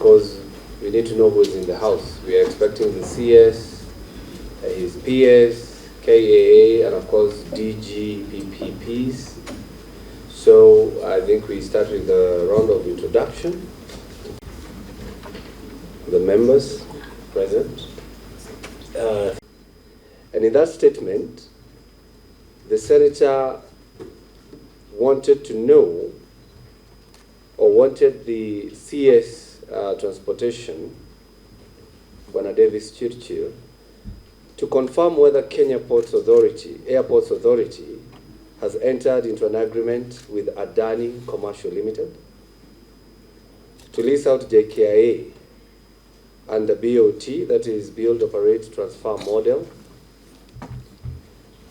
because we need to know who's in the house. We are expecting the CS, his PS, KAA, and of course DGPPPs. So I think we start with the round of introduction. The members present. And in that statement, the senator wanted to know, or wanted the CS Transportation, Bwana Davis CHIRCHIR, to confirm whether Kenya Airports Authority has entered into an agreement with ADANI Commercial Limited to lease out JKIA under BOT, that is Build, Operate, Transfer model.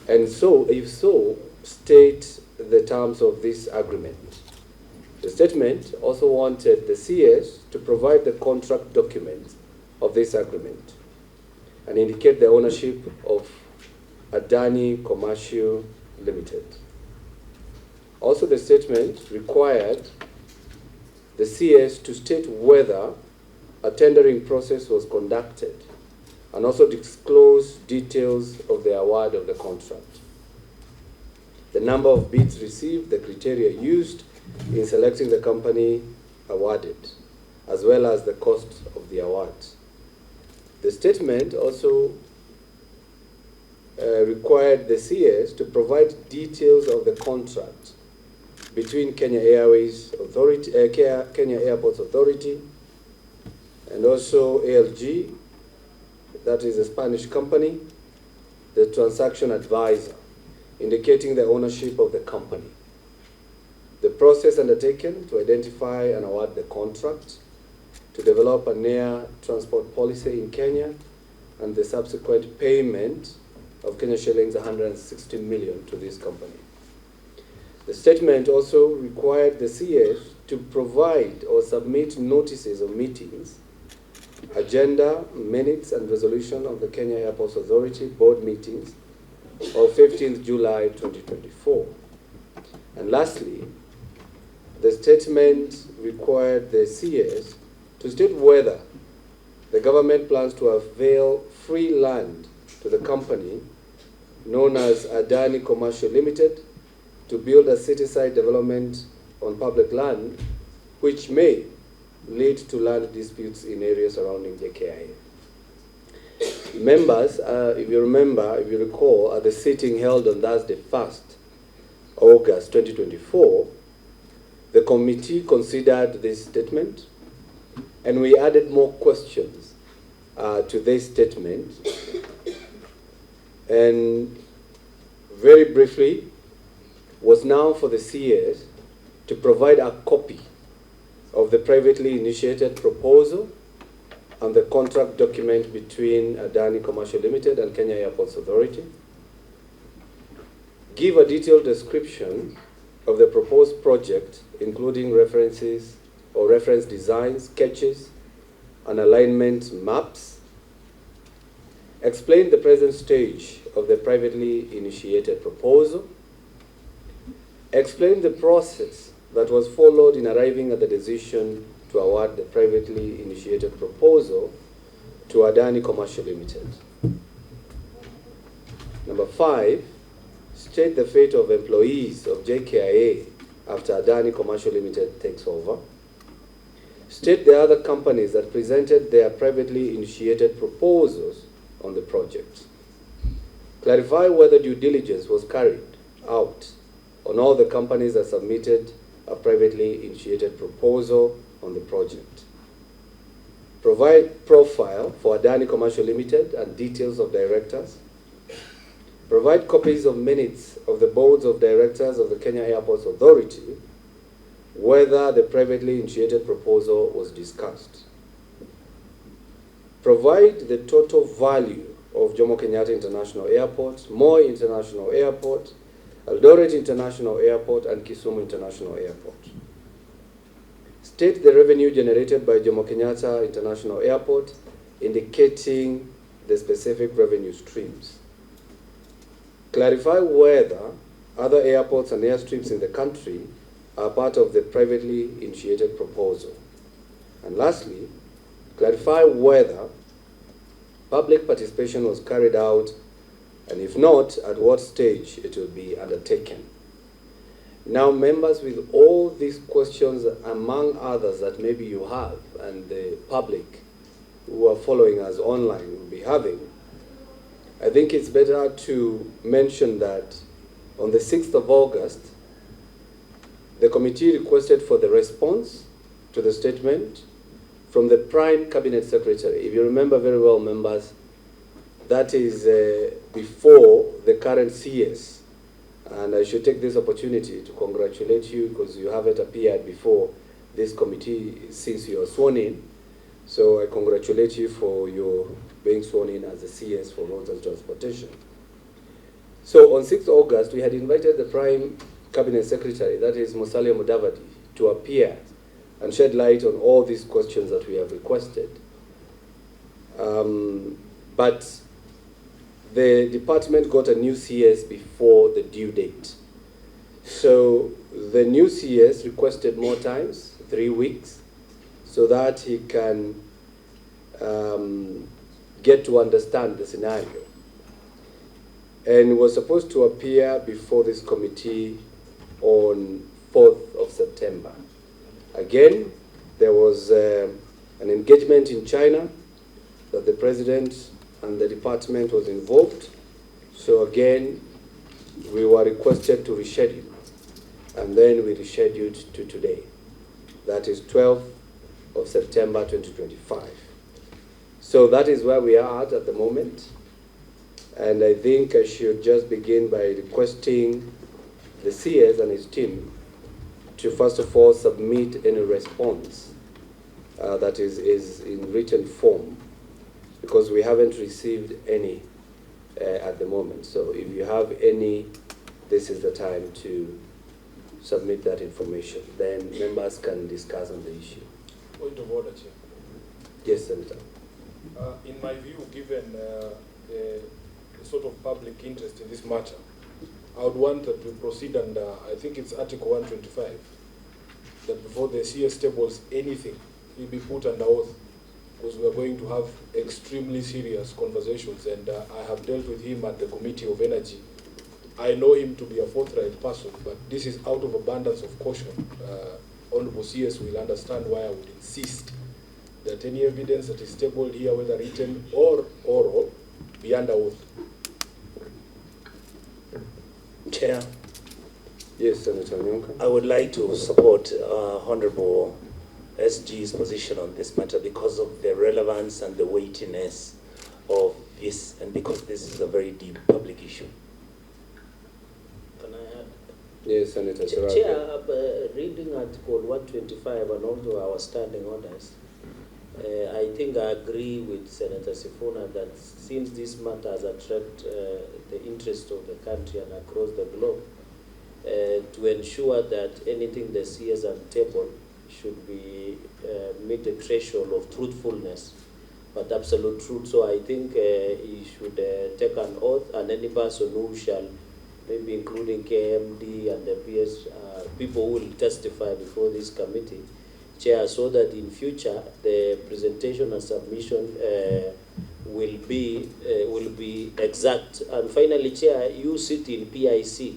And so, if so, state the terms of this agreement. The statement also wanted the CS to provide the contract documents of this agreement and indicate the ownership of ADANI Commercial Limited. Also, the statement required the CS to state whether a tendering process was conducted and also disclose details of the award of the contract. The number of bids received, the criteria used in selecting the company awarded, as well as the cost of the award. The statement also required the CS to provide details of the contract between Kenya Airways Authority, Kenya Airports Authority, and also ALG, that is a Spanish company, the transaction advisor, indicating the ownership of the company. The process undertaken to identify and award the contract, to develop an air transport policy in Kenya, and the subsequent payment of Kenya shillings 160 million to this company. The statement also required the CS to provide or submit notices of meetings, agenda, minutes, and resolution of the Kenya Airports Authority board meetings of 15th July 2024. And lastly, the statement required the CS to state whether the government plans to avail free land to the company known as ADANI Commercial Limited to build a city-side development on public land, which may lead to land disputes in areas surrounding JKIA. Members, if you recall, at the sitting held on Thursday, 1st August 2024, the committee considered this statement, and we added more questions to this statement. And very briefly, was now for the CS to provide a copy of the privately initiated proposal and the contract document between ADANI Commercial Limited and Kenya Airports Authority, give a detailed description of the proposed project, including references or reference designs, sketches, and alignment maps, explain the present stage of the privately initiated proposal, explain the process that was followed in arriving at the decision to award the privately initiated proposal to ADANI Commercial Limited. Number 5, state the fate of employees of JKIA after ADANI Commercial Limited takes over. State the other companies that presented their privately initiated proposals on the project. Clarify whether due diligence was carried out on all the companies that submitted a privately initiated proposal on the project. Provide profile for ADANI Commercial Limited and details of directors. Provide copies of minutes of the boards of directors of the Kenya Airports Authority, whether the privately initiated proposal was discussed. Provide the total value of Jomo Kenyatta International Airport, Moi International Airport, Eldoret International Airport, and Kisumu International Airport. State the revenue generated by Jomo Kenyatta International Airport, indicating the specific revenue streams. Clarify whether other airports and airstrips in the country are part of the privately initiated proposal. And lastly, clarify whether public participation was carried out, and if not, at what stage it will be undertaken. Now, members, with all these questions, among others that maybe you have, and the public who are following us online will be having, I think it's better to mention that on the 6th of August, the committee requested for the response to the statement from the Prime Cabinet Secretary. If you remember very well, members, that is before the current CS. And I should take this opportunity to congratulate you because you haven't appeared before this committee since you were sworn in. So I congratulate you for your being sworn in as the CS for Roads and Transportation. So on 6th August, we had invited the Prime Cabinet Secretary, that is Musalia Mudavadi, to appear and shed light on all these questions that we have requested. But the department got a new CS before the due date. So the new CS requested more times, 3 weeks, so that he can get to understand the scenario. And was supposed to appear before this committee on 4th of September. Again, there was an engagement in China that the president and the department was involved. So again, we were requested to reschedule. And then we rescheduled to today. That is 12th of September 2025. So that is where we are at the moment. And I think I should just begin by requesting the CS and his team to first of all submit any response that is in written form, because we haven't received any at the moment. So if you have any, this is the time to submit that information. Then members can discuss on the issue. Point of order, Chair. Yes, Senator. In my view, given the sort of public interest in this matter, I would want that we proceed under, I think it's Article 125, that before the CS tables anything, will be put under oath, because we are going to have extremely serious conversations, and I have dealt with him at the Committee of Energy. I know him to be a forthright person, but this is out of abundance of caution. Honorable CS will understand why I would insist that any evidence that is tabled here, whether written or oral, be under oath. Chair. Yes, Senator Nyonka. I would like to support Honorable SG's position on this matter because of the relevance and the weightiness of this, and because this is a very deep public issue. Can I add? Yes, Senator Siraj. Chair, reading Article 125 and also our standing orders, I think I agree with Senator Sifuna that since this matter has attracted the interest of the country and across the globe, to ensure that anything the CS have tabled should be meet the threshold of truthfulness, but absolute truth. So I think he should take an oath, and any person who shall, maybe including KMD and the PS, people who will testify before this committee, Chair, so that in future the presentation and submission will be exact. And finally, Chair, you sit in PIC,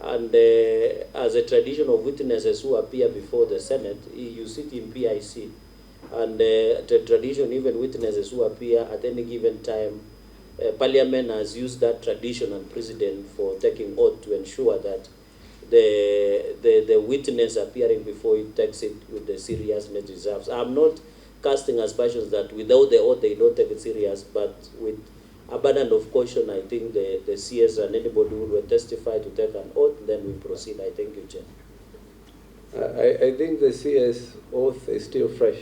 and as a tradition of witnesses who appear before the Senate, you sit in PIC, and the tradition, even witnesses who appear at any given time, Parliament has used that tradition and precedent for taking oath to ensure that the witness appearing before it takes it with the seriousness it deserves. I'm not casting aspersions that without the oath they don't take it serious, but with abundance of caution, I think the CS and anybody who will testify to take an oath, then we proceed. I thank you, Chair. I think the CS oath is still fresh.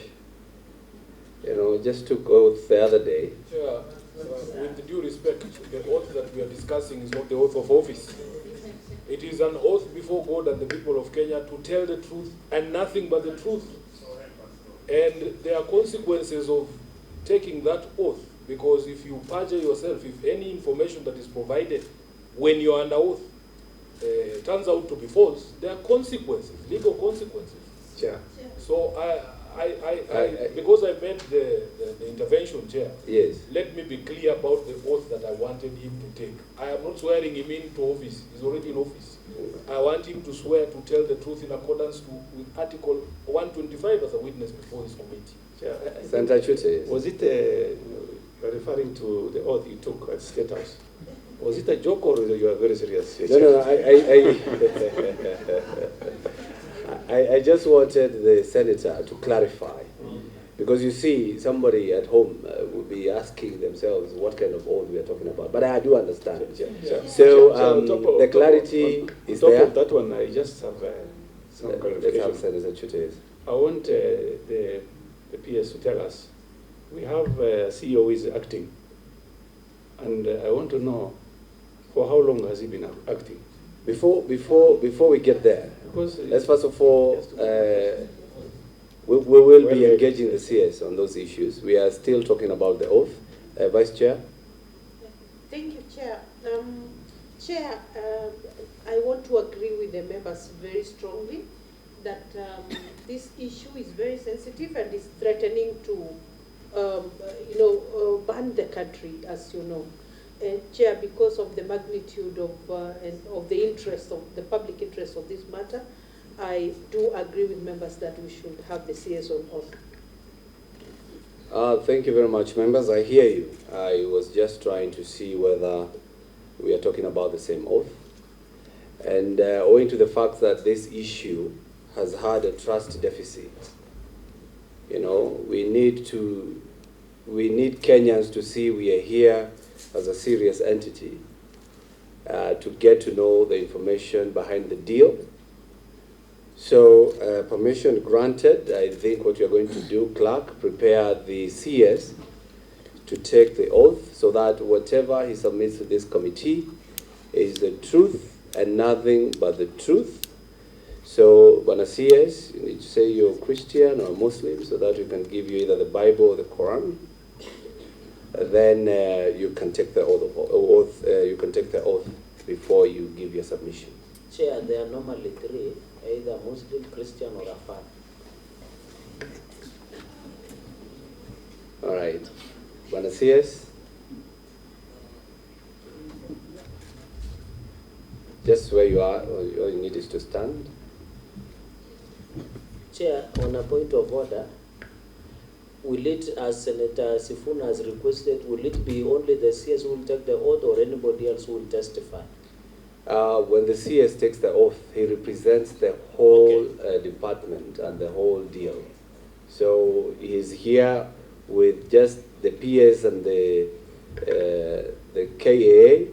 You know, just took oath the other day. Chair, with due respect, the oath that we are discussing is not the oath of office. It is an oath before God and the people of Kenya to tell the truth and nothing but the truth. And there are consequences of taking that oath, because if you perjure yourself, if any information that is provided when you are under oath turns out to be false, there are consequences, legal consequences. Sure. So because I made the intervention, Chair. Yes. Let me be clear about the oath that I wanted him to take. I am not swearing him into office. He's already in office. I want him to swear to tell the truth in accordance with Article 125 as a witness before his committee. Senator Chute. Was it referring to the oath you took at State House? Was it a joke or you are very serious? No. I just wanted the senator to clarify. Because you see, somebody at home will be asking themselves what kind of oath we are talking about. But I do understand. So the clarity is there. On top of that one, I just have some clarification. Let's have Senator Chute. I want the PS to tell us, we have a CEO who is acting, and I want to know for how long has he been acting? Before we get there, Because let's first of all, we will be engaging the CS on those issues. We are still talking about the oath. Vice Chair? Thank you, Chair. Chair, I want to agree with the members very strongly that this issue is very sensitive and is threatening to, ban the country, as you know. Chair, because of the magnitude of the interest of the public interest of this matter, I do agree with members that we should have the CS on oath. Thank you very much, members. I hear you. I was just trying to see whether we are talking about the same oath. And owing to the fact that this issue has had a trust deficit, we need Kenyans to see we are here as a serious entity to get to know the information behind the deal. So permission granted. I think what you're going to do, clerk, prepare the CS to take the oath so that whatever he submits to this committee is the truth and nothing but the truth. So, Bwana CS, you need to say you're Christian or Muslim so that we can give you either the Bible or the Quran. Then you can take the oath. You can take the oath before you give your submission. Chair, there are normally three, either Muslim, Christian, or Afar. All right. Bwana CS? Just where you are, all you need is to stand. Chair, on a point of order, will it, as Senator Sifuna has requested, will it be only the CS who will take the oath or anybody else who will testify? When the CS takes the oath, he represents the whole department and the whole deal. So he's here with just the PS and the KAA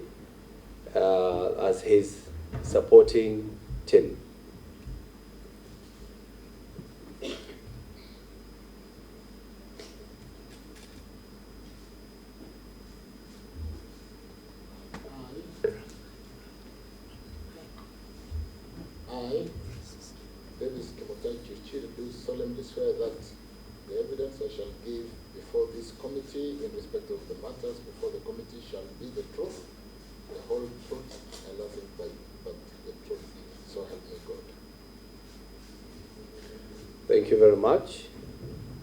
as his supporting team. CHIRCHIR do solemnly swear that the evidence I shall give before this committee in respect of the matters before the committee shall be the truth, the whole truth, and nothing but the truth. So help me God. Thank you very much.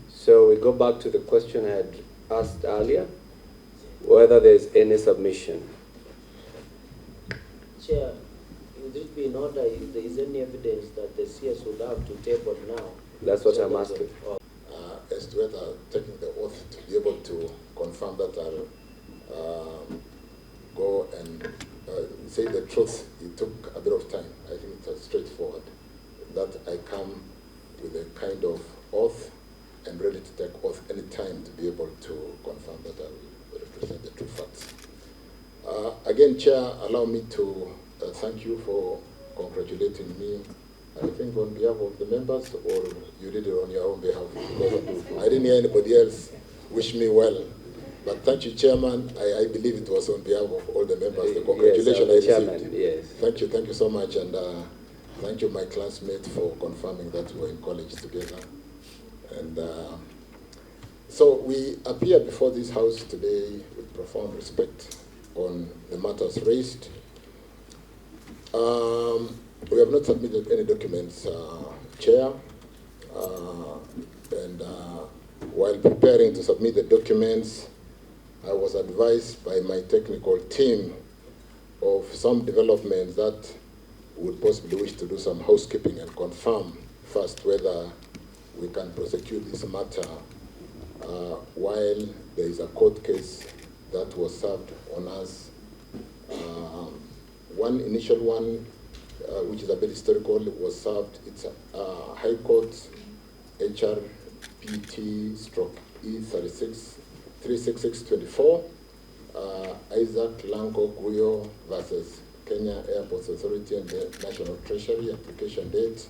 So we go back to the question I had asked earlier, whether there's any submission. Chair, would it be in order if there is any evidence that the CS would have to table now? That's what I'm asking. As to whether taking the oath to be able to confirm that I'll go and say the truth, it took a bit of time. I think it's straightforward. That I come with a kind of oath and ready to take oath any time to be able to confirm that I will represent the true facts. Again, Chair, allow me to thank you for congratulating me, I think on behalf of the members, or you did it on your own behalf, because I didn't hear anybody else wish me well. But thank you, Chairman. I believe it was on behalf of all the members. The congratulations yes, I received. Chairman, yes. Thank you so much, and thank you, my classmates, for confirming that we were in college together. And so we appear before this House today with profound respect on the matters raised. We have not submitted any documents, Chair. And while preparing to submit the documents, I was advised by my technical team of some developments that would possibly wish to do some housekeeping and confirm first whether we can prosecute this matter while there is a court case that was served on us. One initial one, which is a bit historical, was served. It's High Court HRPT/E36-36624, Isaac Lango Guyo versus Kenya Airports Authority and the National Treasury, application date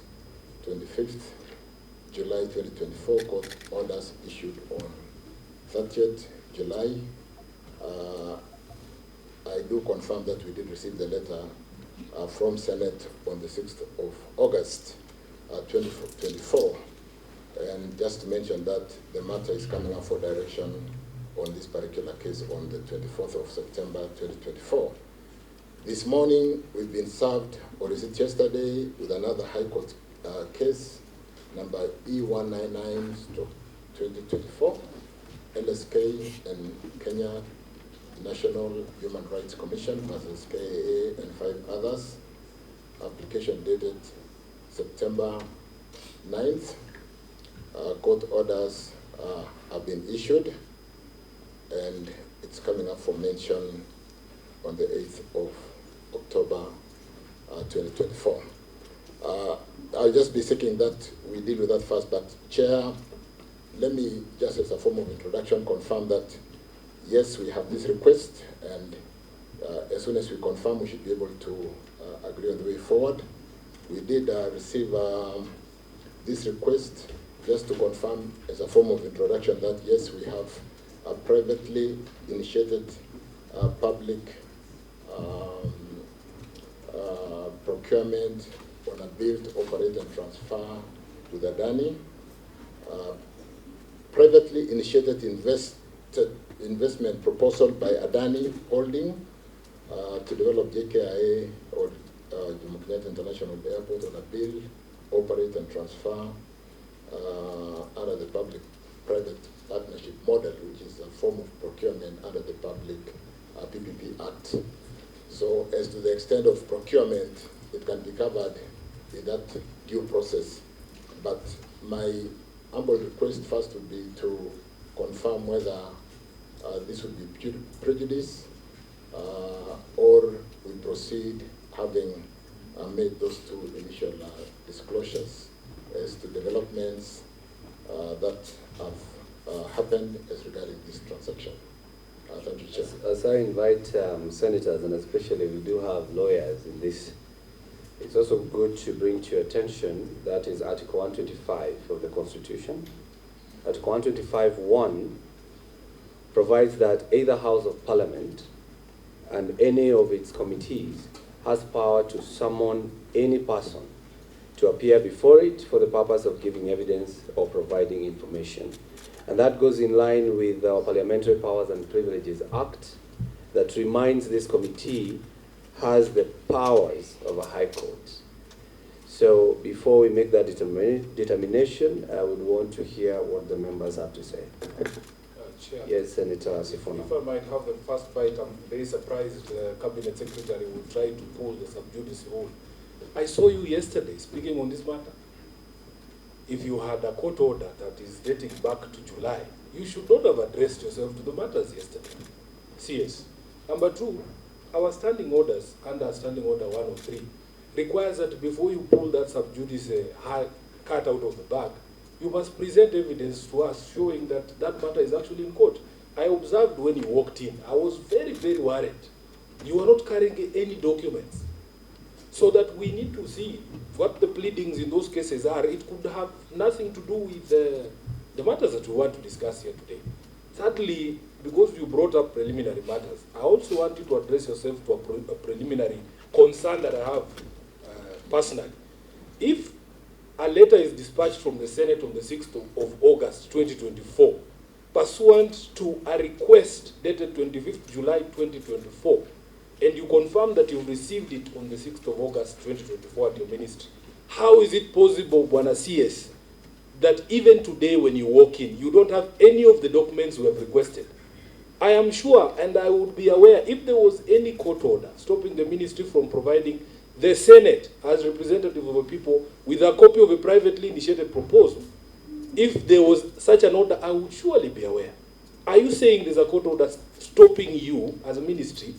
25th July 2024, court orders issued on 30th July. I do confirm that we did receive the letter from Senate on the 6th of August 2024. And just to mention that the matter is coming up for direction on this particular case on the 24th of September 2024. This morning, we've been served, or is it yesterday, with another High Court case, number E199/2024, LSK and Kenya National Human Rights Commission versus KAA and 5 others. Application dated September 9th. Court orders have been issued, and it's coming up for mention on the 8th of October 2024. I'll just be seeking that we deal with that first, but Chair, let me just as a form of introduction confirm that yes, we have this request, and as soon as we confirm, we should be able to agree on the way forward. We did receive this request just to confirm as a form of introduction that yes, we have a privately initiated public procurement on a build, operate, and transfer to the ADANI. Privately initiated investment proposal by ADANI Holding to develop JKIA or Jomo Kenyatta International Airport on a build, operate, and transfer under the public-private partnership model, which is a form of procurement under the public PPP Act. So as to the extent of procurement, it can be covered in that due process. But my humble request first would be to confirm whether this would be prejudice or we proceed having made those two initial disclosures as to developments that have happened as regarding this transaction. Thank you, Chair. As I invite senators, and especially we do have lawyers in this, it's also good to bring to your attention that is Article 125 of the Constitution. Article 125(1) provides that either House of Parliament and any of its committees has power to summon any person to appear before it for the purpose of giving evidence or providing information. And that goes in line with our Parliamentary Powers and Privileges Act that reminds this committee has the powers of a high court. So before we make that determination, I would want to hear what the members have to say. Chair, Yes, Senator Sifuna. if I might have the first bite, I'm very surprised the Cabinet Secretary will try to pull the sub judice rule. I saw you yesterday speaking on this matter. If you had a court order that is dating back to July, you should not have addressed yourself to the matters yesterday. CS. Number 2, our standing orders under Standing Order 103 requires that before you pull that sub judice cut out of the bag, you must present evidence to us showing that that matter is actually in court. I observed when you walked in, I was very, very worried. You are not carrying any documents. So that we need to see what the pleadings in those cases are. It could have nothing to do with the matters that we want to discuss here today. Thirdly, because you brought up preliminary matters, I also want you to address yourself to a preliminary concern that I have personally. If a letter is dispatched from the Senate on the 6th of August 2024, pursuant to a request dated 25th July 2024, and you confirm that you've received it on the 6th of August 2024 at your ministry, how is it possible, Bwana CS, that even today when you walk in, you don't have any of the documents we have requested. I am sure, and I would be aware, if there was any court order stopping the ministry from providing the Senate as representative of the people with a copy of a privately initiated proposal, if there was such an order, I would surely be aware. Are you saying there's a court order stopping you as a ministry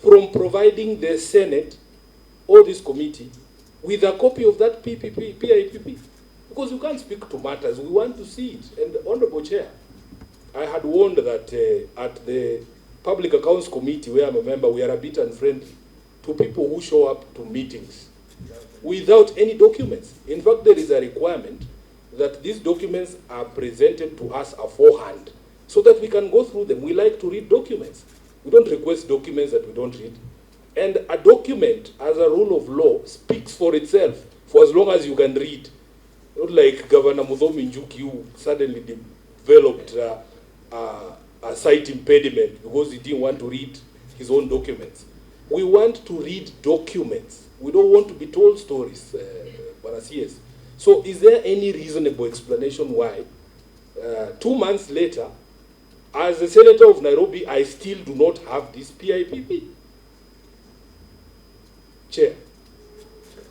from providing the Senate or this committee with a copy of that PIPP? Because you can't speak to matters. We want to see it. And Honorable Chair, I had warned that at the Public Accounts Committee, where I'm a member, we are a bit unfriendly to people who show up to meetings without any documents. In fact, there is a requirement that these documents are presented to us aforehand so that we can go through them. We like to read documents. We don't request documents that we don't read. And a document, as a rule of law, speaks for itself for as long as you can read. Not like Governor Muthomi Njuki, who suddenly developed a sight impediment because he didn't want to read his own documents. We want to read documents. We don't want to be told stories, CS. So is there any reasonable explanation why 2 months later, as a senator of Nairobi, I still do not have this PIPP? Chair.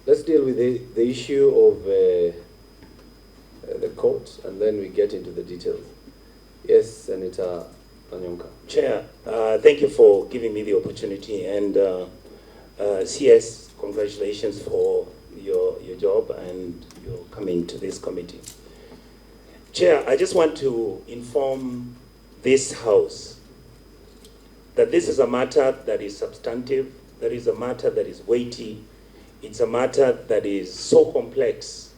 Let's deal with the issue of the court, and then we get into the details. Yes, Senator Anyonka. Chair, thank you for giving me the opportunity, and CS, congratulations for your job and your coming to this committee. Chair, I just want to inform this House that this is a matter that is substantive, that is a matter that is weighty, it's a matter that is so complex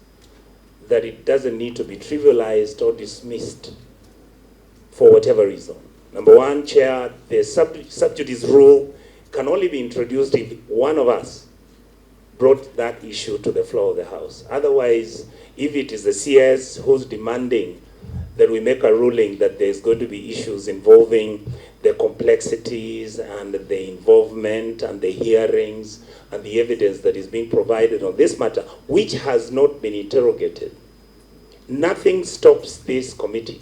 that it doesn't need to be trivialized or dismissed for whatever reason. Number one, Chair, the sub judice rule can only be introduced if one of us brought that issue to the floor of the House. Otherwise, if it is the CS who's demanding that we make a ruling that there's going to be issues involving the complexities and the involvement and the hearings and the evidence that is being provided on this matter, which has not been interrogated, nothing stops this committee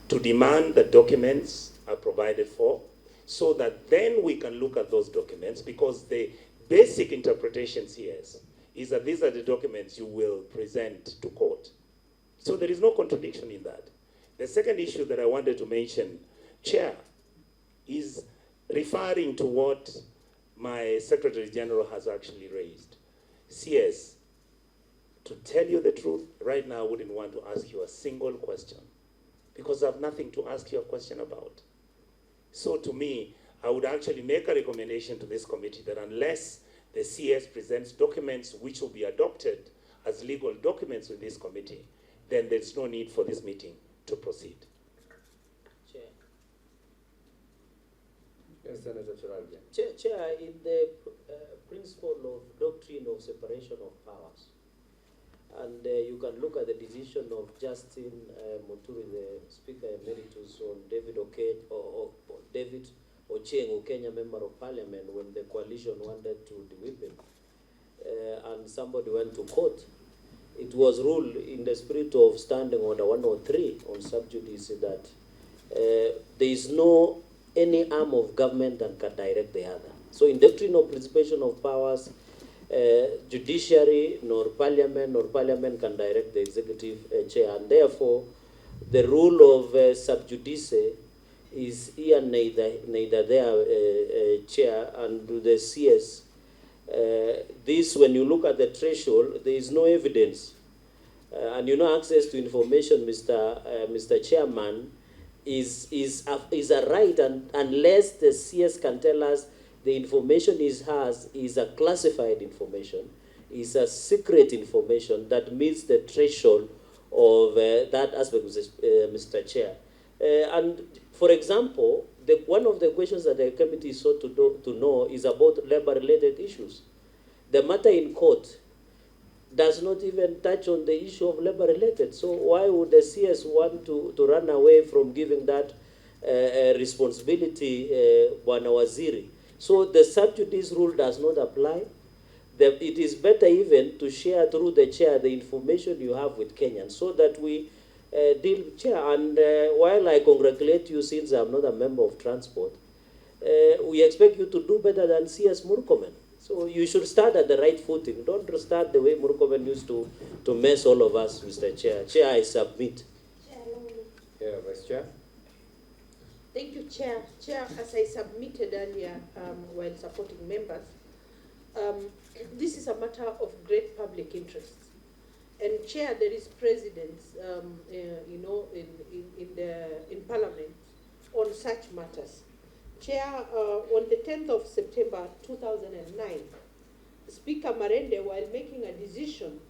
to demand that documents are provided for, so that then we can look at those documents, because the basic interpretation here is that these are the documents you will present to court. So there is no contradiction in that. The second issue that I wanted to mention, Chair, is referring to what my Secretary General has actually raised. CS, to tell you the truth, right now I wouldn't want to ask you a single question, because I have nothing to ask you a question about. So to me, I would actually make a recommendation to this committee that unless the CS presents documents which will be adopted as legal documents with this committee, then there's no need for this meeting to proceed. Chair. Yes, Senator Chiralja. Chair, in the principle of doctrine of separation of powers, and you can look at the decision of Justin Muturi, the Speaker Emeritus, on David David Ochieng, Kenya Member of Parliament, when the coalition wanted to whip him, and somebody went to court. It was ruled in the spirit of Standing Order 103 on sub judice that there is no any arm of government that can direct the other. So in doctrine of participation of powers, judiciary nor parliament can direct the executive chair, and therefore the rule of sub judice is here neither there, Chair, and to the CS. This, when you look at the threshold, there is no evidence, and access to information, Mr. Chairman, is a right, and unless the CS can tell us the information is a classified information, is a secret information that meets the threshold of that aspect, Mr. Chair. And for example, one of the questions that the committee sought to know is about labor-related issues. The matter in court does not even touch on the issue of labor-related. So why would the CS want to run away from giving that responsibility, Bwana Waziri? So the sub judice rule does not apply. it is better even to share through the chair the information you have with Kenyans so that we deal with chair. And while I congratulate you, since I'm not a member of transport, we expect you to do better than CS Murkomen. So you should start at the right footing. Don't start the way Murkomen used to mess all of us, Mr. Chair. Chair, I submit. Yeah, Vice Chair. Thank you, Chair. Chair, as I submitted earlier while supporting members, this is a matter of great public interest. And Chair, there is precedence, in Parliament on such matters. Chair, on the 10th of September 2009, Speaker Marende, while making a decision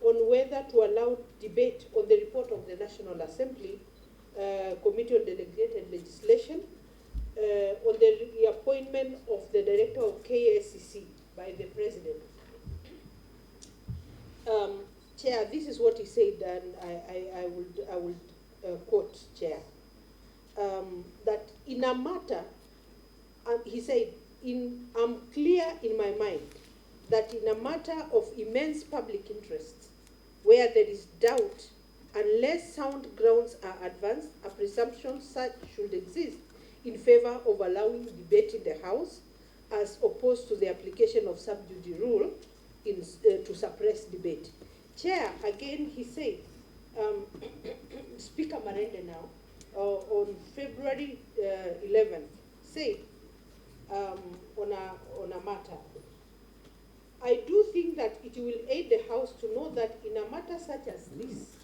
on whether to allow debate on the report of the National Assembly Committee on Delegated Legislation on the reappointment of the Director of KACC by the President. Chair, this is what he said, and I would quote, Chair, that in a matter, he said, I'm clear in my mind that in a matter of immense public interest, where there is doubt, unless sound grounds are advanced, a presumption such should exist in favor of allowing debate in the House, as opposed to the application of sub judice rule to suppress debate. Chair, again, he said, Speaker Marende now, on February 11th, said on a matter, I do think that it will aid the House to know that in a matter such as this,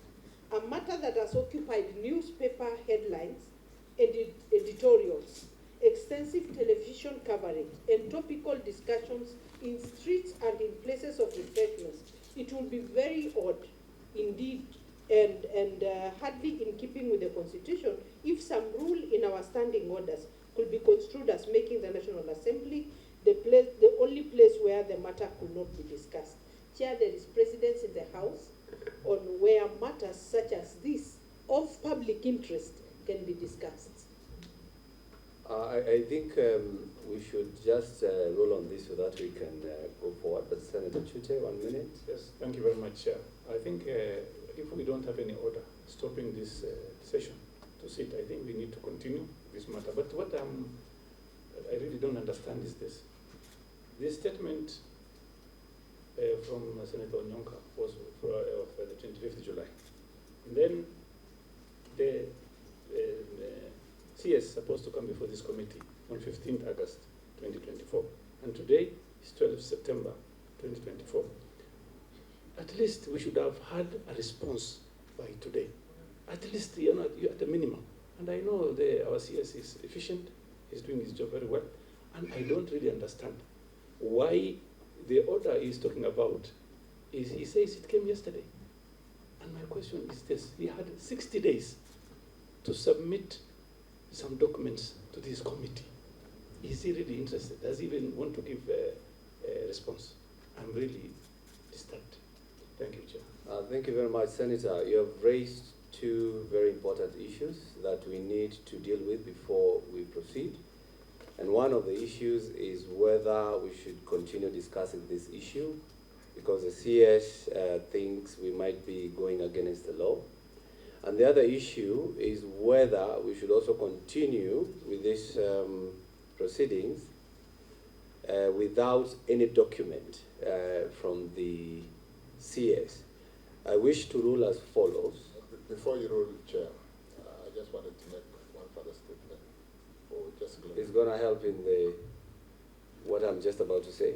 a matter that has occupied newspaper headlines and editorials, extensive television coverage, and topical discussions in streets and in places of refreshments, it will be very odd indeed and hardly in keeping with the Constitution if some rule in our standing orders could be construed as making the National Assembly the only place where the matter could not be discussed. Chair, there is precedence in the House on where matters such as this of public interest can be discussed. I think we should just roll on this so that we can go forward. But Senator Chute, 1 minute. Yes, thank you very much, Chair. I think if we don't have any order stopping this session to sit, I think we need to continue this matter. But what I really don't understand is this. This statement from Senator Onyonka was for the 25th of July. And then the CS is supposed to come before this committee on 15th August 2024. And today is 12th September 2024. At least we should have had a response by today. At least, you're at the minimum. And I know our CS is efficient, he's doing his job very well. And I don't really understand why the order he's talking about is, he says it came yesterday. And my question is this, he had 60 days to submit some documents to this committee. Is he really interested? Does he even want to give a response? I'm really disturbed. Thank you, Chair. Thank you very much, Senator. You have raised two very important issues that we need to deal with before we proceed. And one of the issues is whether we should continue discussing this issue because the CS thinks we might be going against the law. And the other issue is whether we should also continue with these proceedings without any document from the CS. I wish to rule as follows. Before you rule, Chair, I just wanted to make one further statement. It's going to help in what I'm just about to say.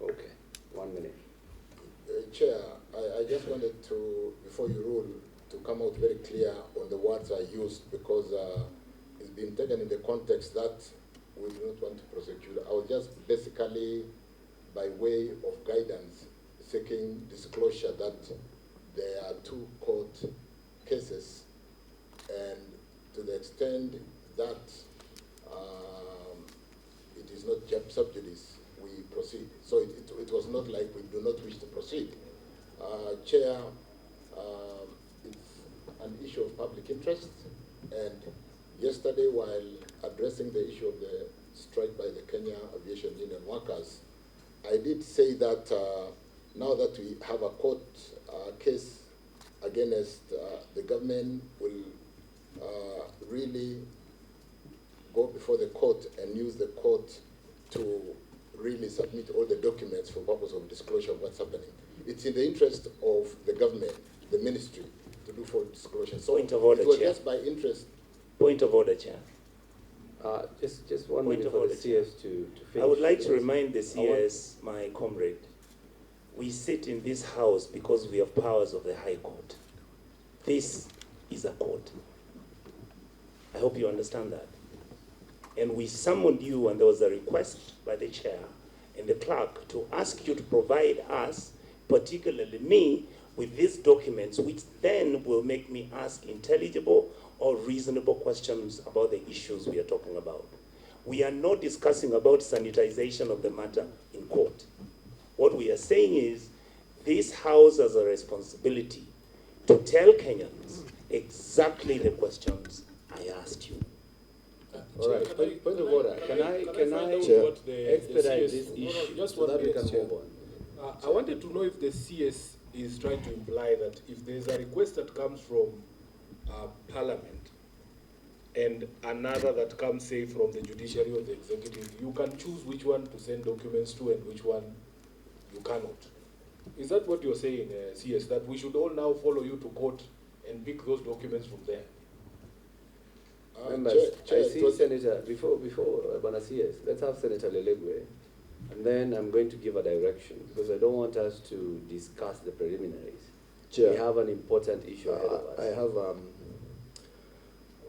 Okay, 1 minute. Chair, I just wanted to, before you rule, to come out very clear on the words I used because it's been taken in the context that we do not want to prosecute. I was just basically, by way of guidance, seeking disclosure that there are two court cases, and to the extent that it is not sub judice, we proceed. So it was not like we do not wish to proceed. Chair, it's an issue of public interest, and yesterday while addressing the issue of the strike by the Kenya Aviation Union workers, I did say that now that we have a court case against the government, will really go before the court and use the court to really submit all the documents for purpose of disclosure of what's happening. It's in the interest of the government, the ministry, to do full disclosure. So Point of order, it was Chair. just by interest. Point of order, Chair. Just one Point minute of for order, the CS to finish. I would like to Yes. remind the CS, my comrade, we sit in this house because we have powers of the High Court. This is a court. I hope you understand that. And we summoned you, and there was a request by the chair and the clerk to ask you to provide us, particularly me, with these documents, which then will make me ask intelligible or reasonable questions about the issues we are talking about. We are not discussing about sanitization of the matter in court. What we are saying is this house has a responsibility to tell Kenyans exactly the questions I asked you. All right, point of order. Can I expedite this issue just so one that we minute, can Chair. move on? I wanted to know if the CS is trying to imply that if there's a request that comes from Parliament and another that comes, say, from the judiciary or the executive, you can choose which one to send documents to and which one you cannot. Is that what you're saying, CS, that we should all now follow you to court and pick those documents from there? Members, Chair, I see Senator, before Bwana CS, let's have Senator Lelegwe, and then I'm going to give a direction, because I don't want us to discuss the preliminaries. Chair, We have an important issue ahead of us. I have,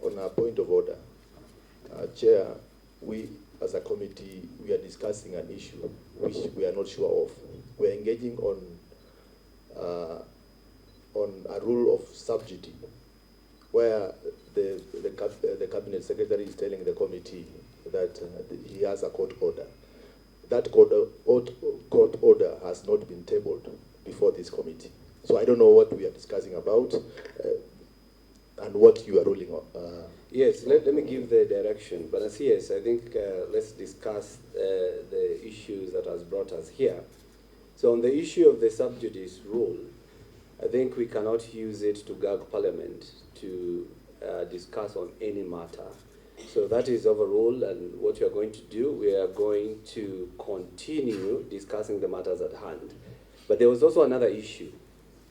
on a point of order, Chair, we as a committee, we are discussing an issue which we are not sure of. We are engaging on a rule of subsidy, where the cabinet secretary is telling the committee that he has a court order. That court order has not been tabled before this committee. So I don't know what we are discussing about and what you are ruling on. Yes, let me give the direction. But as yes, I think let's discuss the issues that has brought us here. So on the issue of the sub judice rule, I think we cannot use it to gag Parliament to discuss on any matter. So that is overruled, and what we are going to do, we are going to continue discussing the matters at hand. But there was also another issue,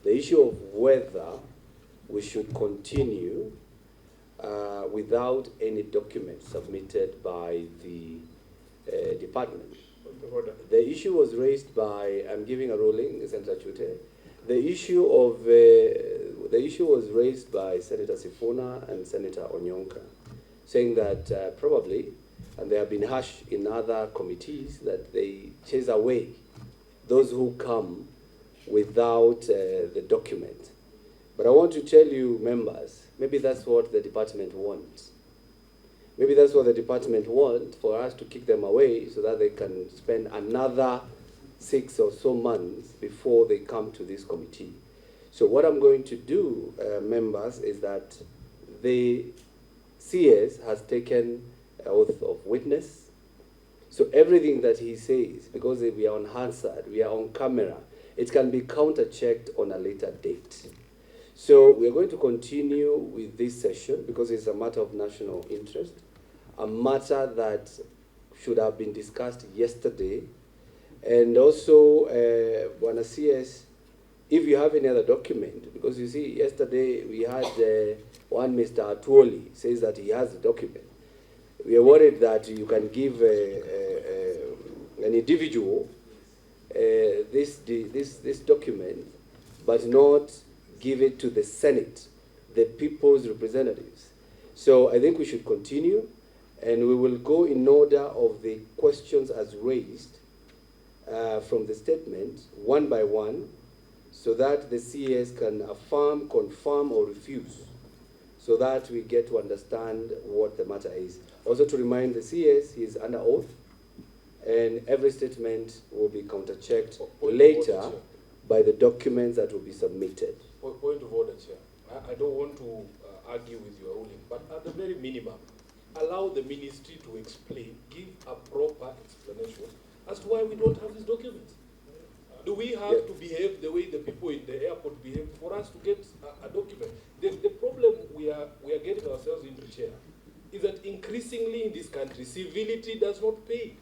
the issue of whether we should continue without any document submitted by the department. The issue was raised by, I'm giving a ruling, Senator Chute. The issue was raised by Senator Sifuna and Senator Onyonka, saying that probably, and they have been harsh in other committees, that they chase away those who come without the document. But I want to tell you, members, maybe that's what the department wants. Maybe that's what the department wants, for us to kick them away so that they can spend another 6 or so months before they come to this committee. So what I'm going to do, members, is that the CS has taken an oath of witness. So everything that he says, because we are on Hansard, we are on camera, it can be counter-checked on a later date. So we are going to continue with this session because it's a matter of national interest, a matter that should have been discussed yesterday. And also, Bwana CS, if you have any other document, because you see, yesterday we had one Mr. Atuoli says that he has the document. We are worried that you can give an individual this document, but not give it to the Senate, the people's representatives. So I think we should continue, and we will go in order of the questions as raised from the statement, one by one, so that the CS can affirm, confirm, or refuse, so that we get to understand what the matter is. Also to remind the CS, he is under oath, and every statement will be counter-checked later by the documents that will be submitted. Point of order, Chair. I don't want to argue with your ruling, but at the very minimum, allow the ministry to explain, give a proper explanation as to why we don't have these documents. Do we have to behave the way the people in the airport behave for us to get a document? The problem we are getting ourselves into, Chair, is that increasingly in this country, civility does not pay.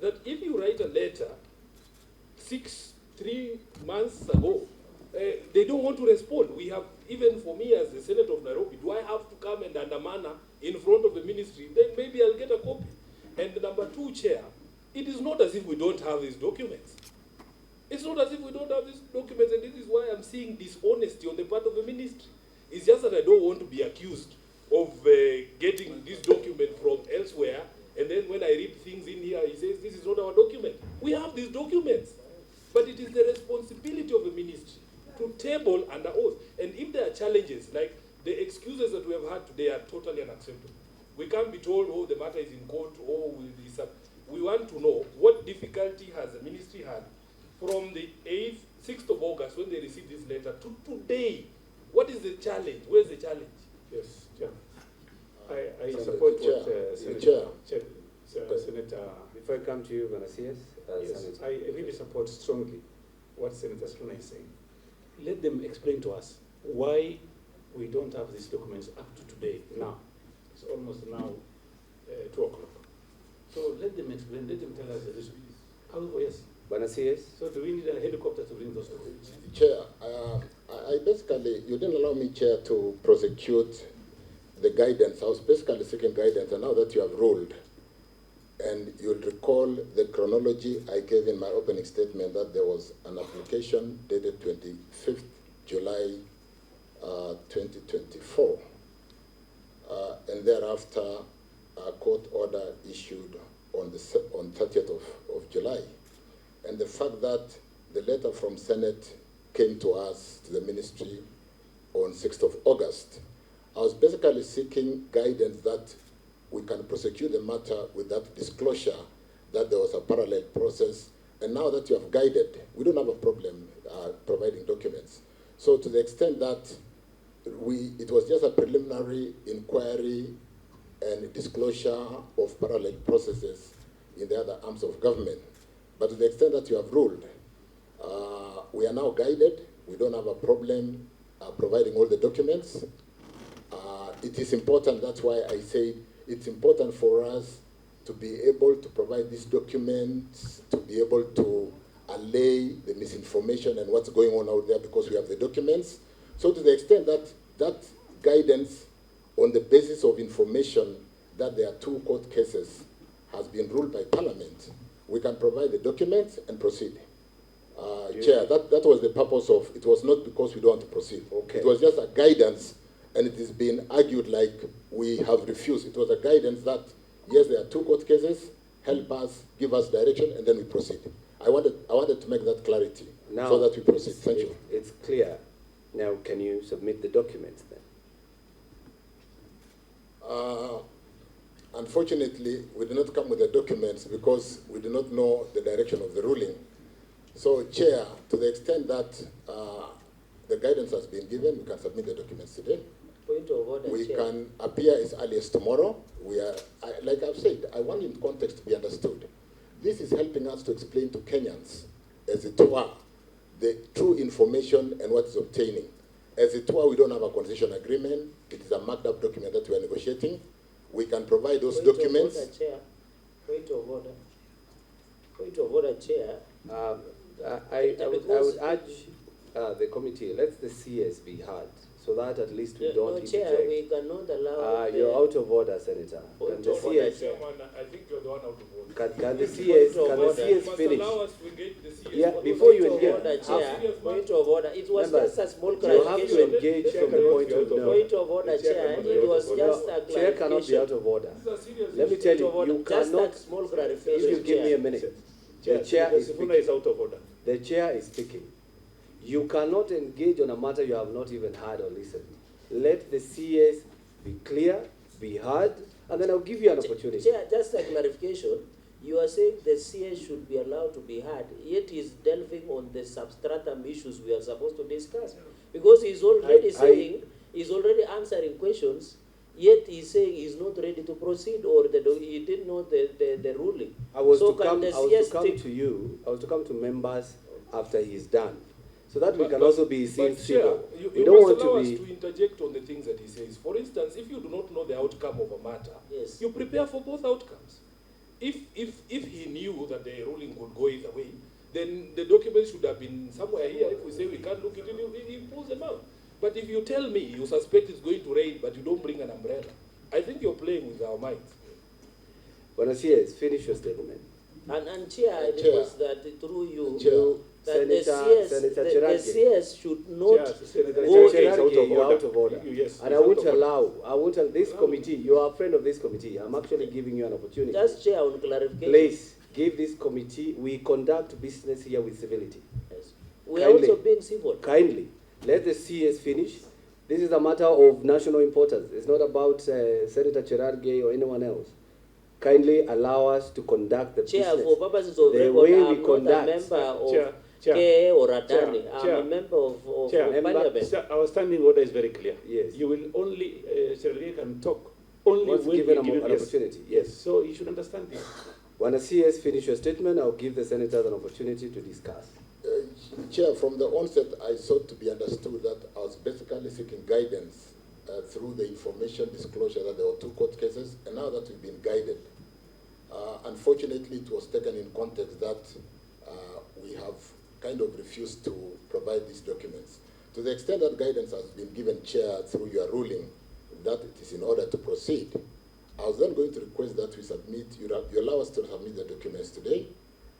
That if you write a letter 3 months ago, they don't want to respond. We have, even for me as the Senator of Nairobi, do I have to come and undermine in front of the ministry? Then maybe I'll get a copy. And number 2, Chair, it is not as if we don't have these documents. It's not as if we don't have these documents, and this is why I'm seeing dishonesty on the part of the ministry. It's just that I don't want to be accused of getting this document from elsewhere, and then when I read things in here, he says, this is not our document. We have these documents, but it is the responsibility of the ministry to table under oath. And if there are challenges, like the excuses that we have had today are totally unacceptable. We can't be told, oh, the matter is in court, oh, we want to know what difficulty has the ministry had from the 6th of August, when they received this letter, to today. What is the challenge? Where's the challenge? Yes, Chair. I support what Senator. Before I come to you, Vanasius, Yes, I really support strongly what Senator Sifuna is saying. Let them explain to us why we don't have these documents up to today, now. It's almost now 2 o'clock. So let them explain, let them tell us the reason. However, yes. Vanasius. So do we need a helicopter to bring those documents? Chair, I basically, you didn't allow me, Chair, to prosecute the guidance. I was basically seeking guidance, and now that you have ruled, and you'll recall the chronology I gave in my opening statement that there was an application dated 25th July 2024, and thereafter a court order issued on 30th of July. And the fact that the letter from Senate came to us, to the ministry, on 6th of August, I was basically seeking guidance that we can prosecute the matter with that disclosure that there was a parallel process. And now that you have guided, we don't have a problem providing documents. So to the extent that it was just a preliminary inquiry and disclosure of parallel processes in the other arms of government. But to the extent that you have ruled, we are now guided. We don't have a problem providing all the documents. It is important, that's why I say it's important for us to be able to provide these documents, to be able to allay the misinformation and what's going on out there, because we have the documents. So to the extent that that guidance on the basis of information that there are 2 court cases has been ruled by Parliament, we can provide the documents and proceed. Chair, that was the purpose of, it was not because we don't want to proceed. Okay. It was just a guidance, and it is being argued like we have refused. It was a guidance that, yes, there are 2 court cases, help us, give us direction, and then we proceed. I wanted to make that clarity now, so that we proceed. Thank you. It's clear. Now, can you submit the documents then? Unfortunately, we did not come with the documents because we do not know the direction of the ruling. So, Chair, to the extent that the guidance has been given, we can submit the documents today. Point of order, we Chair. can appear as early as tomorrow. Like I've said, I want in context to be understood. This is helping us to explain to Kenyans, as it were, the true information and what is obtaining. As it were, we don't have a concession agreement. It is a marked up document that we are negotiating. We can provide those documents. Point of order, Chair. Point of order, Chair. I would urge the committee, let the CS be heard, so that at least we don't interject. Chair, we cannot allow... you're out of order, Senator. Can the CS... Chairman, I think you're the one out of order. Can the CS finish? Allow us to engage the CS. Yeah, before you engage... Point of order. It was Members, just a small you have to clarification. engage from the point of no. Point of order, Chair. It was just a clarification. Chair cannot be out of order. Let me tell you, you cannot... Just a small clarification, If you give me a minute. The chair is Sifuna is out of order. The chair is speaking. You cannot engage on a matter you have not even heard or listened. Let the CS be clear, be heard, and then I'll give you an opportunity. Chair, just a clarification. You are saying the CS should be allowed to be heard, yet he's delving on the substratum issues we are supposed to discuss. Because he's already he's already answering questions yet he's saying he's not ready to proceed, or he didn't know the ruling. I was So to can come. the I was CS to come take- to you. I was to come to members after he's done, so that we But- can but- also be seen but Chair, civil. you We don't want must allow to us be. to interject on the things that he says. For instance, if you do not know the outcome of a matter, Yes. you prepare for both outcomes. If he knew that the ruling could go either way, then the documents should have been somewhere here. If we say we can't look at it, he pulls them out. But if you tell me you suspect it's going to rain, but you don't bring an umbrella, I think you're playing with our minds. Yes, finish your statement. And Chair, I Chair. request that through you, Chair. that the Senator the Chirage. CS should not Chair, Senator go Chirage is out of you're order. out of order. Yes, And he's I out won't of order. allow this committee, you are a friend of this committee. I'm actually giving you an opportunity. just Chair on clarification. Please, give this committee, we conduct business here with civility. Yes. We are Kindly. also being civil. Kindly, let the CS finish. This is a matter of national importance. It's not about Senator Chirage or anyone else. Kindly allow us to conduct the Chair, business. for purposes of The record, way we I'm not a conduct. member of Chair, KA or ADANI. Chair, I'm Chair. a member of Chair, Parliament. Sir, our standing order is very clear. Yes. You will only, Chirage can talk only Once when given we give an opportunity, yes. So you should understand this. When the CS finish your statement, I'll give the senators an opportunity to discuss. Chair, from the onset, I sought to be understood that I was basically seeking guidance through the information disclosure that there were 2 court cases, and now that we've been guided. Unfortunately, it was taken in context that we have kind of refused to provide these documents. To the extent that guidance has been given, Chair, through your ruling, that it is in order to proceed, I was then going to request that we submit, you allow us to submit the documents today,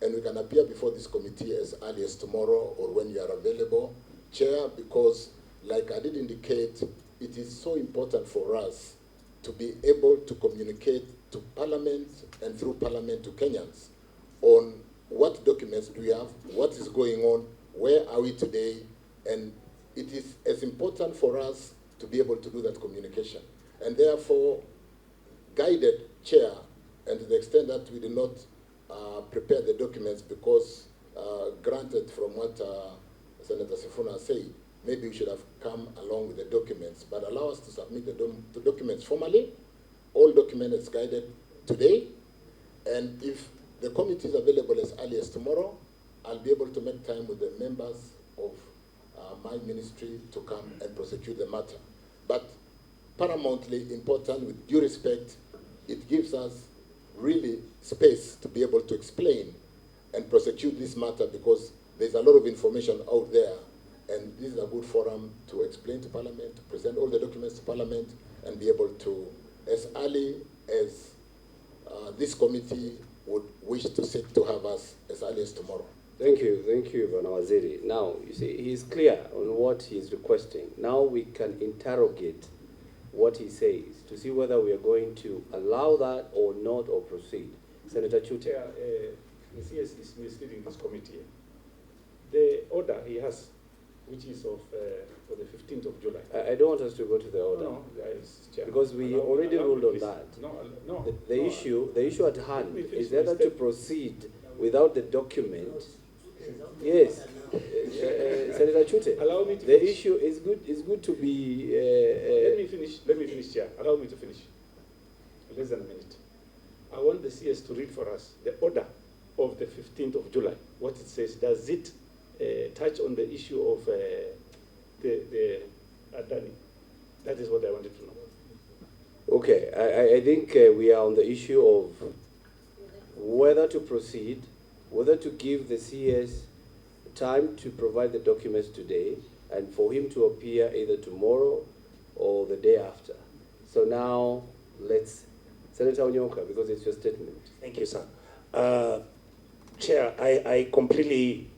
and we can appear before this committee as early as tomorrow or when you are available, Chair, because like I did indicate, it is so important for us to be able to communicate to Parliament and through Parliament to Kenyans on what documents do we have, what is going on, where are we today, and it is as important for us to be able to do that communication. And therefore, guided, Chair, and to the extent that we did not prepare the documents because granted from what Senator Sifuna said, maybe we should have come along with the documents, but allow us to submit the documents formally, all documents guided today, and if the committee is available as early as tomorrow, I'll be able to make time with the members of my ministry to come and prosecute the matter. But paramountly important, with due respect, it gives us really space to be able to explain and prosecute this matter because there's a lot of information out there, and this is a good forum to explain to Parliament, to present all the documents to Parliament, and be able to, as early as this committee would wish to sit to have us as early as tomorrow. Thank you, Bwana Waziri. Now, you see, he's clear on what he's requesting. Now we can interrogate what he says to see whether we are going to allow that or not or proceed. Senator Chute. Chair, the CS is misleading this committee. The order he has, which is of for the 15th of July. I don't want us to go to the order. No, Chair. Because we already ruled on please. that. No. The issue at hand Let me finish is whether my to statement. proceed without the document. Yes, Senator Chute. Allow me to The finish. issue is good to be. Let me finish, Chair. Allow me to finish. Less than a minute. I want the CS to read for us the order of the 15th of July. What it says. Does it touch on the issue of the ADANI? That is what I wanted to know. Okay, I think we are on the issue of whether to proceed, whether to give the CS time to provide the documents today, and for him to appear either tomorrow or the day after. So now, Senator Onyonka, because it's your statement. Thank you, sir. Chair, I completely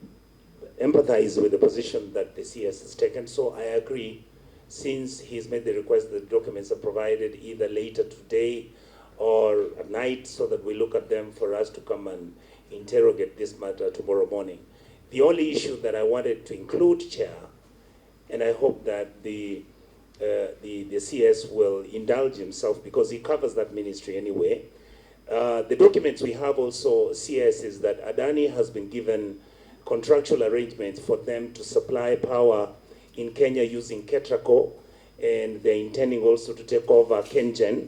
empathize with the position that the CS has taken, so I agree. Since he's made the request, the documents are provided either later today or at night so that we look at them for us to come and interrogate this matter tomorrow morning. The only issue that I wanted to include, Chair, and I hope that the CS will indulge himself because he covers that ministry anyway. The documents we have also, CS, is that ADANI has been given contractual arrangements for them to supply power in Kenya using Ketraco, and they're intending also to take over Kenyan,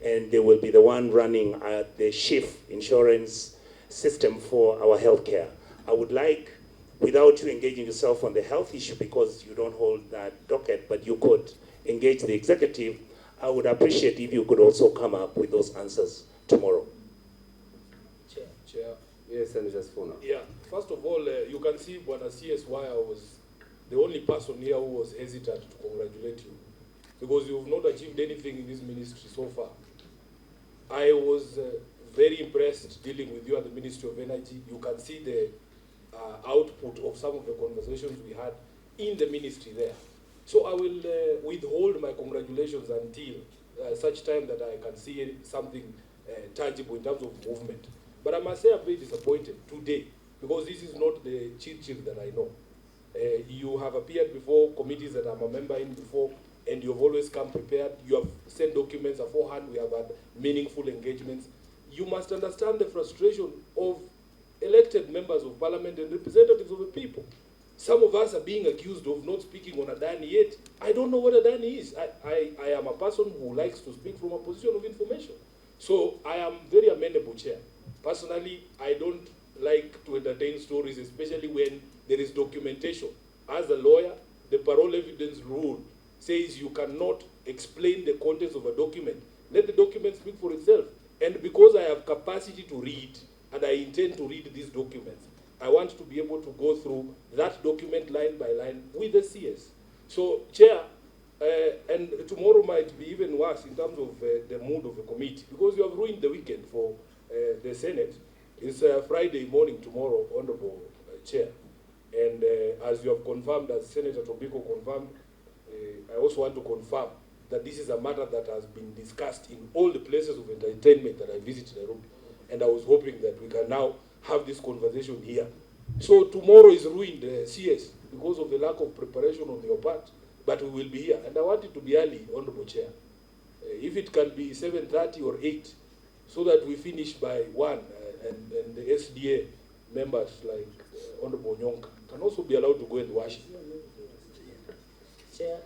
and they will be the one running the shift insurance system for our healthcare. I would like, without you engaging yourself on the health issue because you don't hold that docket, but you could engage the executive, I would appreciate if you could also come up with those answers tomorrow. Chair. Yes, Senator Sifuna. Yeah, first of all, you can see Bwana CS why I was the only person here who was hesitant to congratulate you, because you've not achieved anything in this ministry so far. I was very impressed dealing with you at the Ministry of Energy. You can see the output of some of the conversations we had in the ministry there. So I will withhold my congratulations until such time that I can see something tangible in terms of movement. But I must say I'm very disappointed today, because this is not the CHIRCHIR that I know. You have appeared before committees that I'm a member in before, and you've always come prepared. You have sent documents beforehand. We have had meaningful engagements. You must understand the frustration of elected members of parliament and representatives of the people. Some of us are being accused of not speaking on ADANI yet. I don't know what ADANI is. I am a person who likes to speak from a position of information. So I am very amenable, Chair. Personally, I don't like to entertain stories, especially when there is documentation. As a lawyer, the parole evidence rule says you cannot explain the contents of a document. Let the document speak for itself. And because I have capacity to read, and I intend to read these documents, I want to be able to go through that document line by line with the CS. So, Chair, and tomorrow might be even worse in terms of the mood of the committee, because you have ruined the weekend for the Senate. It's Friday morning tomorrow, Honorable Chair. And as you have confirmed, as Senator Tobiko confirmed, I also want to confirm that this is a matter that has been discussed in all the places of entertainment that I visited Nairobi. And I was hoping that we can now have this conversation here. So tomorrow is ruined, CS, because of the lack of preparation on your part. But we will be here. And I want it to be early, Honorable Chair. If it can be 7:30 or 8, so that we finish by 1, and the SDA members like Honorable Nyonka can also be allowed to go and wash. Chair.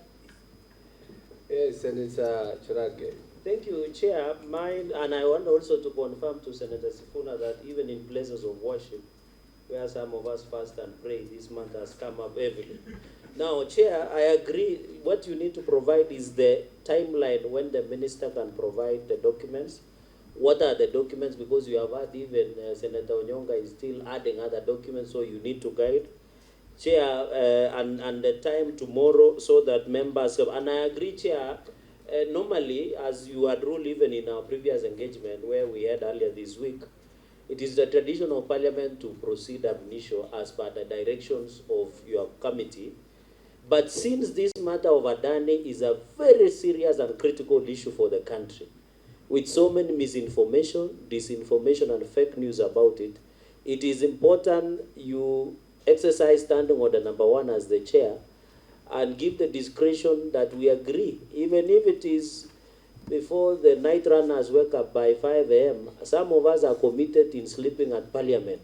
Yes, Senator Chirage. Thank you, Chair. Mine, and I want also to confirm to Senator Sifuna that even in places of worship, where some of us fast and pray, this month has come up heavily. Now, Chair, I agree. What you need to provide is the timeline when the minister can provide the documents. What are the documents? Because you have had even Senator Onyonga is still adding other documents, so you need to guide. Chair, and the time tomorrow so that members have, and I agree, Chair, normally, as you had ruled even in our previous engagement where we had earlier this week, it is the tradition of Parliament to proceed ab initio as per the directions of your committee. But since this matter of ADANI is a very serious and critical issue for the country, with so many misinformation, disinformation, and fake news about it, it is important you exercise standing order number 1 as the chair and give the discretion that we agree, even if it is before the night runners wake up by 5 a.m. Some of us are committed in sleeping at Parliament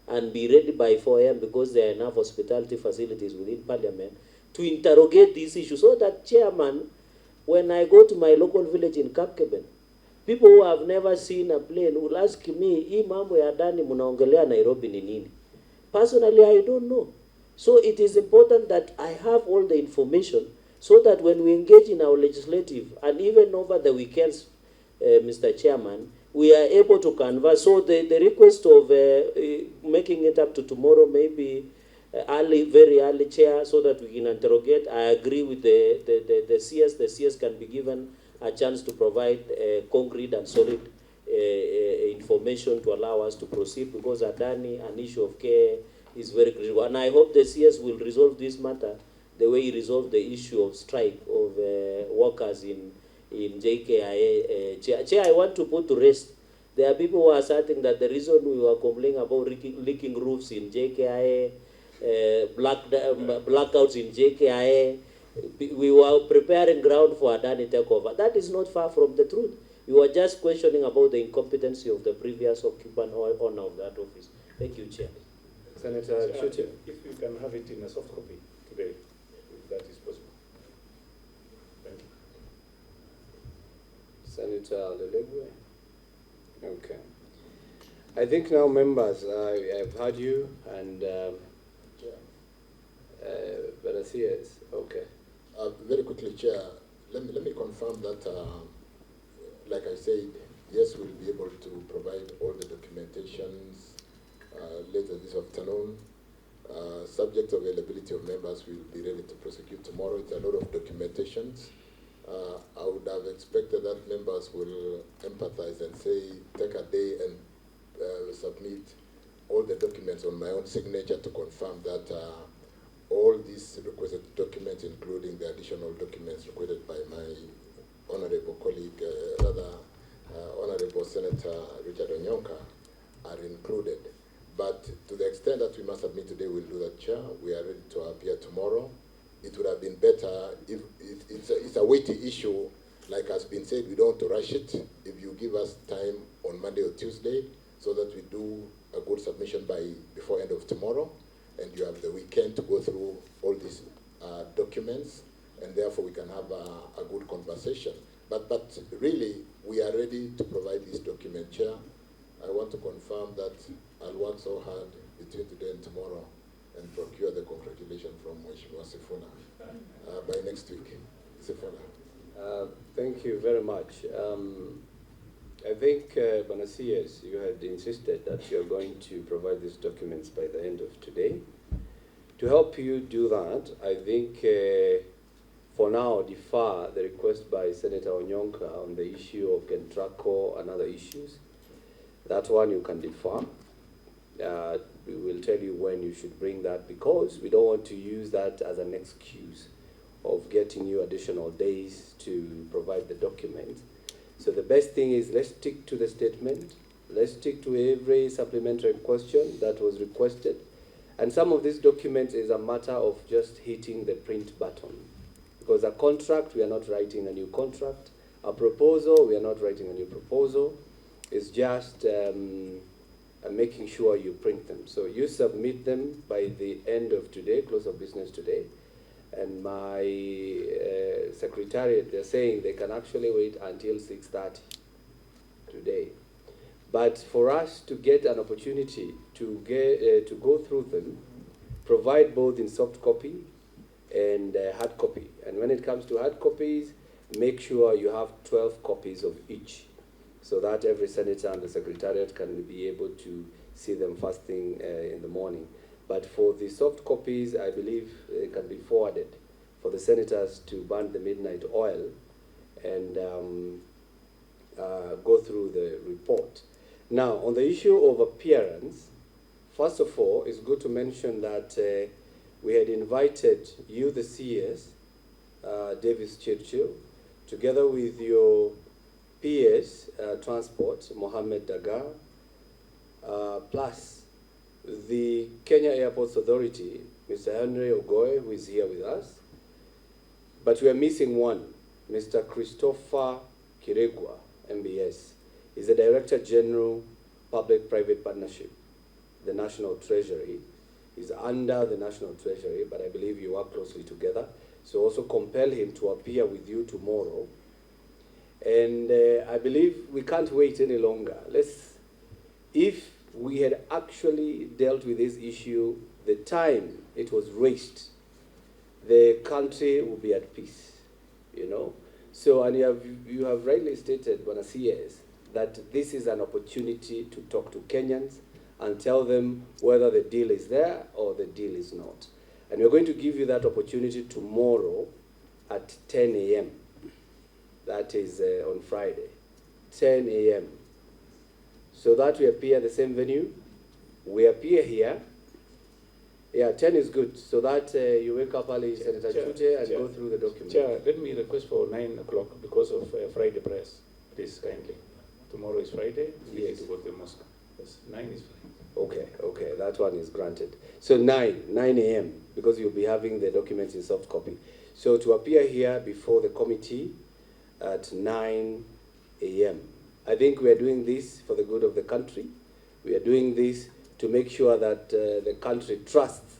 and be ready by 4 a.m. because there are enough hospitality facilities within Parliament to interrogate this issue, so that, Chairman, when I go to my local village in Kapkeben, people who have never seen a plane will ask me, hii mambo ya ADANI munaongelea Nairobi ni nini? Personally, I don't know. So it is important that I have all the information so that when we engage in our legislative, and even over the weekends, Mr. Chairman, we are able to converse. So the request of making it up to tomorrow, maybe early, very early, Chair, so that we can interrogate. I agree with the CS. The CS can be given a chance to provide concrete and solid information to allow us to proceed, because ADANI, an issue of care, is very critical. And I hope the CS will resolve this matter the way he resolved the issue of strike of workers in JKIA. Chair, I want to put to rest. There are people who are asserting that the reason we were complaining about leaking roofs in JKIA, blackouts in JKIA, we were preparing ground for ADANI takeover. That is not far from the truth. We were just questioning about the incompetency of the previous occupant or owner of that office. Thank you, Chair. Senator CHIRCHIR. If you can have it in a soft copy today, if that is possible. Thank you. Senator Lelegwe? Okay. I think now, members, I've heard you, and yes, okay. Very quickly, Chair, let me confirm that, like I said, yes, we'll be able to provide all the documentations later this afternoon. Subject to availability of members, we'll be ready to prosecute tomorrow. It's a lot of documentations. I would have expected that members will empathize and say, take a day and submit all the documents on my own signature to confirm that all these requested documents, including the additional documents requested by my honorable colleague, Honorable Senator Richard Onyonka, are included. But to the extent that we must submit today, we'll do that, Chair. We are ready to appear tomorrow. It would have been better if it's a weighty issue, like has been said, we don't want to rush it. If you give us time on Monday or Tuesday, so that we do a good submission before end of tomorrow, and you have the weekend to go through all these documents, and therefore we can have a good conversation. But really, we are ready to provide this document, Chair. I want to confirm that I'll work so hard between today and tomorrow and procure the congratulations from Mheshimiwa Sifuna by next week. Sifuna. Thank you very much. I think, Banasias, you had insisted that you're going to provide these documents by the end of today. To help you do that, I think for now, defer the request by Senator Onyonka on the issue of Kentraco and other issues. That one you can defer. We will tell you when you should bring that, because we don't want to use that as an excuse of getting you additional days to provide the document. So the best thing is, let's stick to the statement. Let's stick to every supplementary question that was requested. And some of these documents is a matter of just hitting the print button. Because a contract, we are not writing a new contract. A proposal, we are not writing a new proposal. It's just making sure you print them. So you submit them by the end of today, close of business today. And my secretariat, they're saying they can actually wait until 6:30 today. But for us to get an opportunity to go through them, provide both in soft copy and hard copy. And when it comes to hard copies, make sure you have 12 copies of each, so that every senator and the secretariat can be able to see them first thing in the morning. But for the soft copies, I believe they can be forwarded for the senators to burn the midnight oil and go through the report. Now, on the issue of appearance, first of all, it's good to mention that we had invited you, the CS, Davis CHIRCHIR, together with your PS, Transport, Mohammed Dagar, plus the Kenya Airports Authority, Mr. Henry Ogoy, who is here with us. But we are missing one, Mr. Christopher Kiregwa, MBS. He's the Director General, Public-Private Partnership, the National Treasury. He's under the National Treasury, but I believe you work closely together. So also compel him to appear with you tomorrow. And I believe we can't wait any longer. If we had actually dealt with this issue the time it was raised, the country would be at peace, you know. So, and you have rightly stated, Bwana CS, that this is an opportunity to talk to Kenyans and tell them whether the deal is there or the deal is not. And we're going to give you that opportunity tomorrow at 10 a.m. That is on Friday, 10 a.m. So that we appear at the same venue. We appear here. Yeah, 10 is good. So that you wake up early, Senator Chute, and go through the document. Chair, let me request for 9 o'clock because of Friday press. Please, kindly. Tomorrow is Friday. We need to go to the mosque. Yes, 9 is fine. Okay, that one is granted. So 9 a.m., because you'll be having the documents in soft copy. So to appear here before the committee at 9 a.m. I think we are doing this for the good of the country. We are doing this to make sure that the country trusts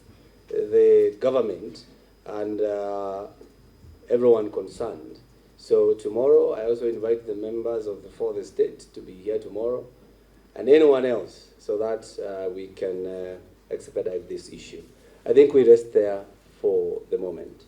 the government and everyone concerned. So tomorrow, I also invite the members of the fourth estate to be here tomorrow, and anyone else, so that we can expedite this issue. I think we rest there for the moment.